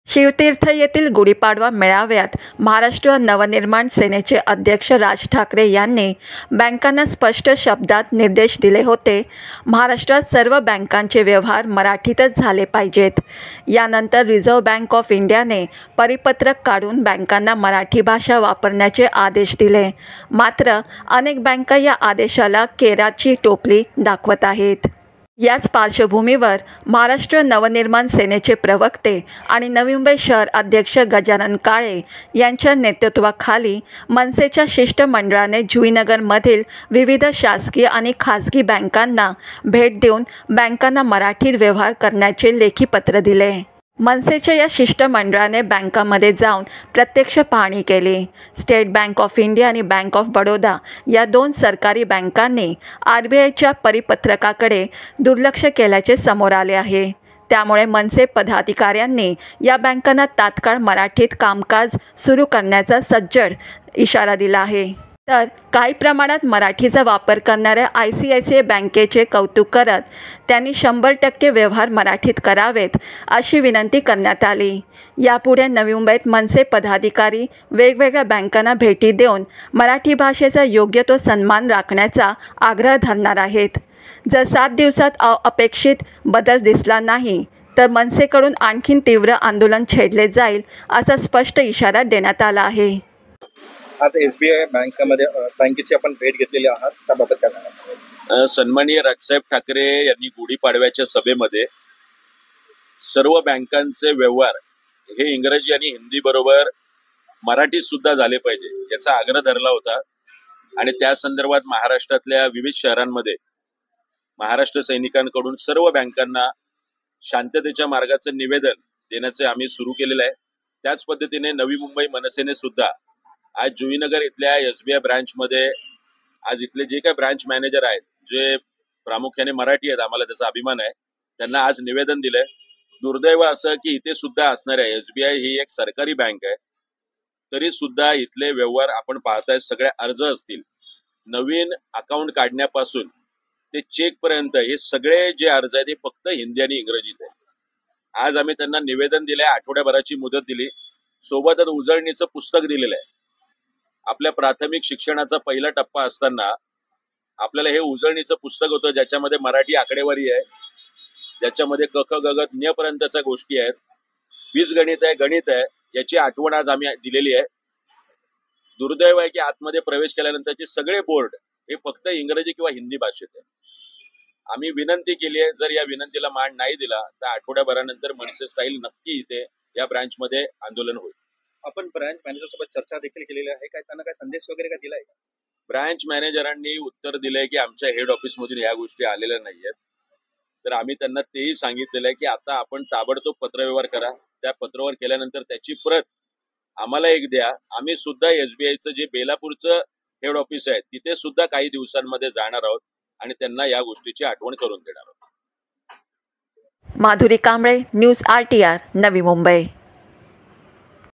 शिवतीर्थ येथील गुढीपाडवा मेळाव्यात महाराष्ट्र नवनिर्माण सेनेचे अध्यक्ष राज ठाकरे यांनी बँकांना स्पष्ट शब्दात निर्देश दिले होते. महाराष्ट्रात सर्व बँकांचे व्यवहार मराठीतच झाले पाहिजेत. यानंतर रिझर्व्ह बँक ऑफ इंडियाने परिपत्रक काढून बँकांना मराठी भाषा वापरण्याचे आदेश दिले. मात्र अनेक बँका या आदेशाला केराची टोपली दाखवत आहेत. याच पार्श्वभूमीवर महाराष्ट्र नवनिर्माण सेनेचे प्रवक्ते आणि नवी मुंबई शहर अध्यक्ष गजानन काळे यांच्या नेतृत्वाखाली मनसेच्या शिष्टमंडळाने जुईनगरमधील विविध शासकीय आणि खाजगी बँकांना भेट देऊन बँकांना मराठीत व्यवहार करण्याचे लेखी पत्र दिले. मनसेच्या या शिष्टमंडळाने बँकांमध्ये जाऊन प्रत्यक्ष पाहणी केली. स्टेट बँक ऑफ इंडिया आणि बँक ऑफ बडोदा या दोन सरकारी बँकांनी RBIच्या परिपत्रकाकडे दुर्लक्ष केल्याचे समोर आले आहे. त्यामुळे मनसे पदाधिकाऱ्यांनी या बँकांना तात्काळ मराठीत कामकाज सुरू करण्याचा सज्जड इशारा दिला आहे. तर काही प्रमाणात मराठीचा वापर करणाऱ्या ICICI बँकेचे कौतुक करत त्यांनी 100% व्यवहार मराठीत करावेत अशी विनंती करण्यात आली. यापुढे नवी मुंबईत मनसे पदाधिकारी वेगवेगळ्या बँकांना भेटी देऊन मराठी भाषेचा योग्य तो सन्मान राखण्याचा आग्रह धरणार आहेत. जर 7 दिवसात अपेक्षित बदल दिसला नाही तर मनसेकडून आणखीन तीव्र आंदोलन छेडले जाईल असा स्पष्ट इशारा देण्यात आला आहे. आज SBI बँकेची आपण भेट घेतलेली आहात, त्याबाबत काय सांगा? सन्माननीय राजसाहेब ठाकरे यांनी गुढीपाडव्याच्या सभेमध्ये सर्व बँकांचे व्यवहार हे इंग्रजी आणि हिंदी बरोबर मराठीत सुद्धा झाले पाहिजे याचा आग्रह धरला होता. आणि त्या संदर्भात महाराष्ट्रातल्या विविध शहरांमध्ये महाराष्ट्र सैनिकांकडून सर्व बँकांना शांततेच्या मार्गाचं निवेदन देण्याचे आम्ही सुरू केलेलं आहे. त्याच पद्धतीने नवी मुंबई मनसेने सुद्धा आज जुईनगर इथल्या SBI ब्रांचमध्ये आज इथले जे काही ब्रांच मॅनेजर आहेत जे प्रामुख्याने मराठी आहेत, आम्हाला त्याचा अभिमान आहे, त्यांना आज निवेदन दिलंय. दुर्दैव असं की इथे सुद्धा असणाऱ्या SBI ही एक सरकारी बँक आहे, तरी सुद्धा इथले व्यवहार आपण पाहताय सगळे अर्ज असतील, नवीन अकाउंट काढण्यापासून ते चेक पर्यंत हे सगळे जे अर्ज आहेत ते फक्त हिंदी आणि इंग्रजीत आहे. आज आम्ही त्यांना निवेदन दिलंय, आठवड्याभराची मुदत दिली, सोबतच उजळणीचं पुस्तक दिलेलं आहे. आपल्या प्राथमिक शिक्षणाचा पहिला टप्पा असताना आपल्याला हे उजळणीचं पुस्तक होतं ज्याच्यामध्ये मराठी आकडेवारी आहे, ज्याच्यामध्ये क ख ग घ ज्ञ पर्यंतच्या गोष्टी आहेत, बीजगणित आहे, गणित आहे, याची आठवण आज आम्ही दिलेली आहे. दुर्दैव आहे की आतमध्ये प्रवेश केल्यानंतरचे सगळे बोर्ड हे फक्त इंग्रजी किंवा हिंदी भाषेत आहे. आम्ही विनंती केली आहे, जर या विनंतीला मान नाही दिला तर आठवड्याभरानंतर मनसे स्टाईल नक्की इथे या ब्रांचमध्ये आंदोलन होईल. आपण ब्रांच मॅनेजर सोबत चर्चा देखील केलेली आहे, काय त्यांना काय संदेश वगैरे काय दिलाय? ब्रांच मॅनेजरांनी उत्तर दिलंय की आमच्या हेड ऑफिसमधून ह्या गोष्टी आलेल्या नाहीयेत. तर आम्ही त्यांना तेही सांगितलेलं आहे की आता आपण ताबडतोब पत्रव्यवहार करा. त्या पत्रावर केल्यानंतर त्याची प्रत आम्हाला एक द्या. आम्ही सुद्धा SBIचं जे बेलापूरचं हेड ऑफिस आहे तिथे सुद्धा काही दिवसांमध्ये जाणार आहोत आणि त्यांना या गोष्टीची आठवण करून देणार आहोत. Madhuri Kamble, news RTR, Navi Mumbai.